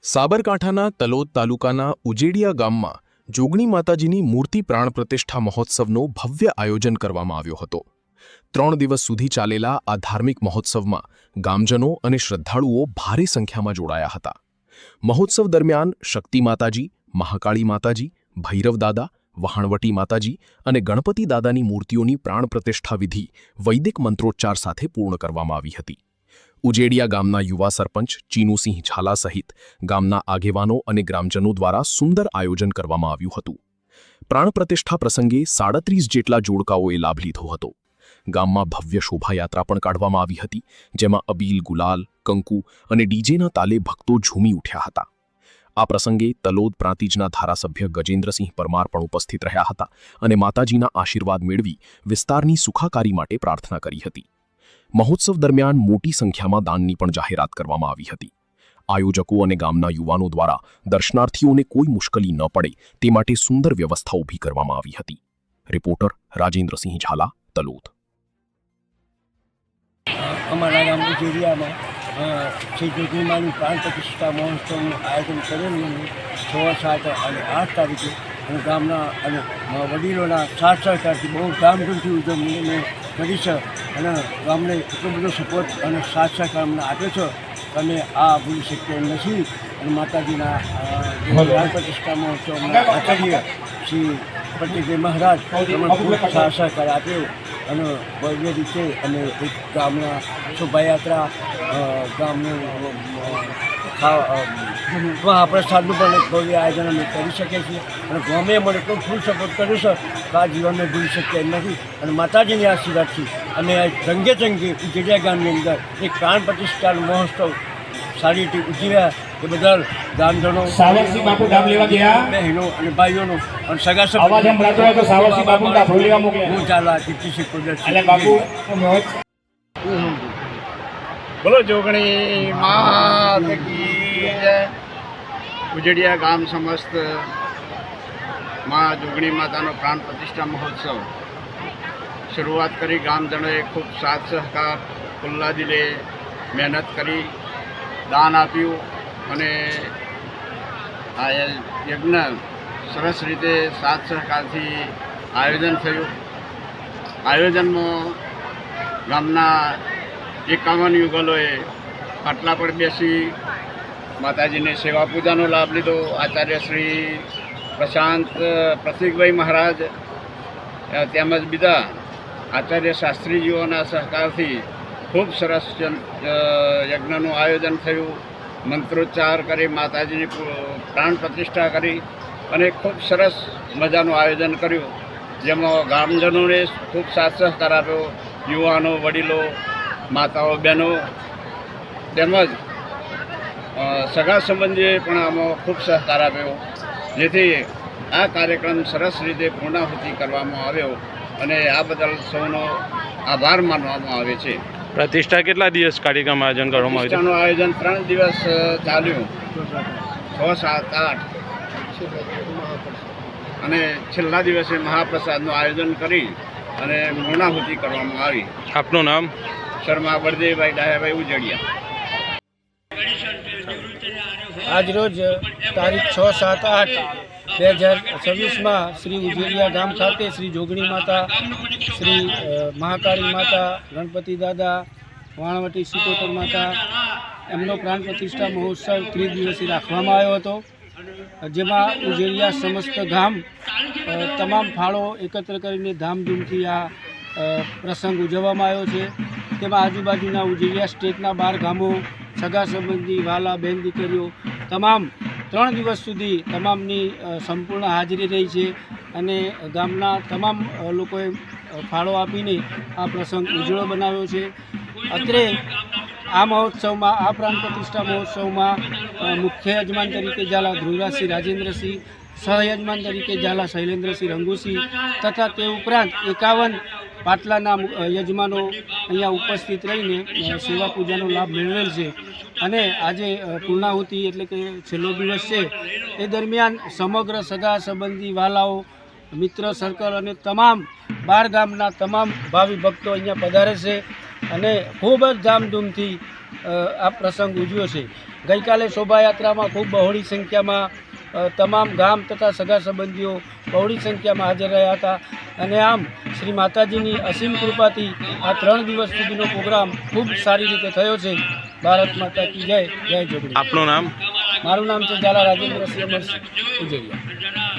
સાબરકાંઠાના તલોદ તાલુકાના ઉજેડિયા ગામમાં જોગણી માતાજીની મૂર્તિ પ્રાણ પ્રતિષ્ઠા મહોત્સવનો ભવ્ય આયોજન કરવામાં આવ્યો હતો। 3 દિવસ સુધી ચાલેલા આ ધાર્મિક મહોત્સવમાં ગામજનો અને શ્રદ્ધાળુઓ ભારે સંખ્યામાં જોડાયા હતા। મહોત્સવ દરમિયાન શક્તિ માતાજી, મહાકાળી માતાજી, ભૈરવ દાદા, વહાણવટી માતાજી અને ગણપતિ દાદાની મૂર્તિઓની પ્રાણ પ્રતિષ્ઠા વિધિ વૈદિક મંત્રોચ્ચાર સાથે પૂર્ણ કરવામાં આવી હતી। ઉજેડિયા ગામના યુવા સરપંચ ચીનુસિંહ ઝાલા સહિત ગામના આગેવાનો અને ગ્રામજનો દ્વારા સુંદર આયોજન કરવામાં આવ્યું હતું। પ્રાણ પ્રતિષ્ઠા પ્રસંગે 37 જેટલા જોડકાઓએ લાભ લીધો હતો। ગામમાં ભવ્ય શોભાયાત્રા પણ કાઢવામાં આવી હતી, જેમાં અબીલ, ગુલાલ, કંકુ અને ડીજેના તાલે ભક્તો ઝૂમી ઉઠ્યા હતા। આ પ્રસંગે તલોદ પ્રાંતિજના ધારાસભ્ય ગજેન્દ્રસિંહ પરમાર પણ ઉપસ્થિત રહ્યા હતા અને માતાજીના આશીર્વાદ મેળવી વિસ્તારની સુખાકારી માટે પ્રાર્થના કરી હતી। મહોત્સવ દરમિયાન મોટી સંખ્યામાં દાનની પણ જાહેરાત કરવામાં આવી હતી। આયોજકો અને ગામના યુવાનો દ્વારા દર્શનાર્થીઓને કોઈ મુશ્કેલી ન પડે તે માટે સુંદર વ્યવસ્થા ઊભી કરવામાં આવી હતી। રિપોર્ટર રાજેન્દ્રસિંહ ઝાલા, તલોદ। અમારા ગામ ઉજેડિયામાં શ્રી જોગણીમાની પ્રાણ પ્રતિષ્ઠા મહોત્સવનું આયોજન કરેલું 6, 7 અને 8 તારીખે અને ગામના અને વડીલોના સાથ સહકારથી બહુ ધામધૂમથી ઉજવણી અમે કરી છે અને ગામને એટલો બધો સપોર્ટ અને સાથ સહકાર અમને આપ્યો છે અને આ ભૂલી શકીએ નથી। અને માતાજીના પ્રાણ પ્રતિષ્ઠા મહોત્સવના આચાર્ય શ્રી પ્રતિકભાઈ મહારાજ એમણે ખૂબ સાથ સહકાર આપ્યો અને ભવ્ય રીતે અમે એક ગામના શોભાયાત્રા ગામનું મહાપ્રસાદનું પણ એક ભવ્ય આયોજન અમે કરી શકીએ છીએ અને ગામે મને એટલો ફૂલ સપોર્ટ કર્યો છે કે આ જીવનને ભૂલી શકીએ નથી। અને માતાજીની આશીર્વાદથી અમે આ રંગે ચંગે ઉજેડિયા ગામની અંદર એક પ્રાણ પ્રતિષ્ઠા મહોત્સવ સારી રીતે ઉજવ્યા એ બદલ ગામજનો, બહેનો અને ભાઈઓનો અને સગા હું ઝાલા કીર્તિસિંહ બોલો જોગણી માત કી જય। ઉજેડિયા ગામ સમસ્ત માં જોગણી માતાનો પ્રાણ પ્રતિષ્ઠા મહોત્સવ શરૂઆત કરી। ગામજનોએ ખૂબ સાથ સહકાર, ખુલ્લા દિલે મહેનત કરી, દાન આપ્યું અને આ યજ્ઞ સરસ રીતે સાથ સહકારથી આયોજન થયું। આયોજનમાં ગામના 51 યુગલોએ પાટલા પર બેસી માતાજીને સેવા પૂજાનો લાભ લીધો। આચાર્ય શ્રી પ્રતિકભાઈ મહારાજ તેમજ બીજા આચાર્ય શાસ્ત્રીજીઓના સહકારથી ખૂબ સરસ યજ્ઞનું આયોજન થયું। મંત્રોચ્ચાર કરી માતાજીની પ્રાણ પ્રતિષ્ઠા કરી અને ખૂબ સરસ મજાનું આયોજન કર્યું, જેમાં ગામજનોને ખૂબ સાથ સહકાર આપ્યો। યુવાનો, વડીલો, માતાઓ, બહેનો તેમજ સગા સંબંધીઓએ પણ આમાં ખૂબ સહકાર આપ્યો, જેથી આ કાર્યક્રમ સરસ રીતે પૂર્ણાહુતિ કરવામાં આવ્યો અને આ બદલ સૌનો આભાર માનવામાં આવે છે। પ્રતિષ્ઠા કેટલા દિવસ કાર્યક્રમ આયોજન કરવામાં આવ્યું? પ્રતિષ્ઠાનું આયોજન 3 દિવસ ચાલ્યું, 6, 7, 8 અને છેલ્લા દિવસે મહાપ્રસાદનું આયોજન કરી અને પૂર્ણાહુતિ કરવામાં આવી। આપનું નામ? શર્મા બળદેવભાઈ ડાયાભાઈ, ઉજેડિયા। આજરોજ તારીખ 6, 7, 8, 2026માં શ્રી ઉજેડિયા ગામ ખાતે શ્રી જોગણી માતા, શ્રી મહાકાળી માતા, ગણપતિ દાદા, વાણવટી સિકોતર માતા એમનો પ્રાણ પ્રતિષ્ઠા મહોત્સવ 30 દિવસથી રાખવામાં આવ્યો હતો, જેમાં ઉજેડિયા સમસ્ત ગામ તમામ ફાળો એકત્ર કરીને ધામધૂમથી આ પ્રસંગ ઉજવવામાં આવ્યો છે। તેમાં આજુબાજુના ઉજેડિયા સ્ટેટના 12 ગામો, સગા સંબંધી, વાલા, બહેન દીકરીઓ તમામ 3 દિવસ સુધી તમામની સંપૂર્ણ હાજરી રહી છે અને ગામના તમામ લોકોએ ફાળો આપીને આ પ્રસંગ ઉજળો બનાવ્યો છે। અત્રે આ મહોત્સવમાં, આ પ્રાણ પ્રતિષ્ઠા મહોત્સવમાં મુખ્ય યજમાન તરીકે ઝાલા ધ્રુવરાજસિંહ રાજેન્દ્રસિંહ, સહયજમાન તરીકે ઝાલા શૈલેન્દ્રસિંહ રંગુસિંહ તથા તે ઉપરાંત 51 પાટલાના યજમાનો અહીંયા ઉપસ્થિત રહીને સેવા પૂજાનો લાભ મેળવેલ છે અને આજે પૂર્ણાહુતિ એટલે કે છેલ્લો દિવસ છે એ દરમિયાન સમગ્ર સગા સંબંધી, વાલાઓ, મિત્ર સર્કલ અને તમામ 12 ગામના તમામ ભાવિ ભક્તો અહીંયા પધારે છે અને ખૂબ જ ધામધૂમથી આ પ્રસંગ ઉજવ્યો છે। ગઈકાલે શોભાયાત્રામાં ખૂબ બહોળી સંખ્યામાં તમામ ગામ તથા સગા સંબંધીઓ બહોળી સંખ્યામાં હાજર રહ્યા હતા અને આમ શ્રી માતાજીની અસીમ કૃપાથી આ 3 દિવસ સુધીનો પ્રોગ્રામ ખૂબ સારી રીતે થયો છે. ભારત માતા કી જય. જય જોગણી. આપનું નામ? મારું નામ છે ઝાલા રાજેન્દ્રસિંહ અમરસિંહ ઉજેરિયા.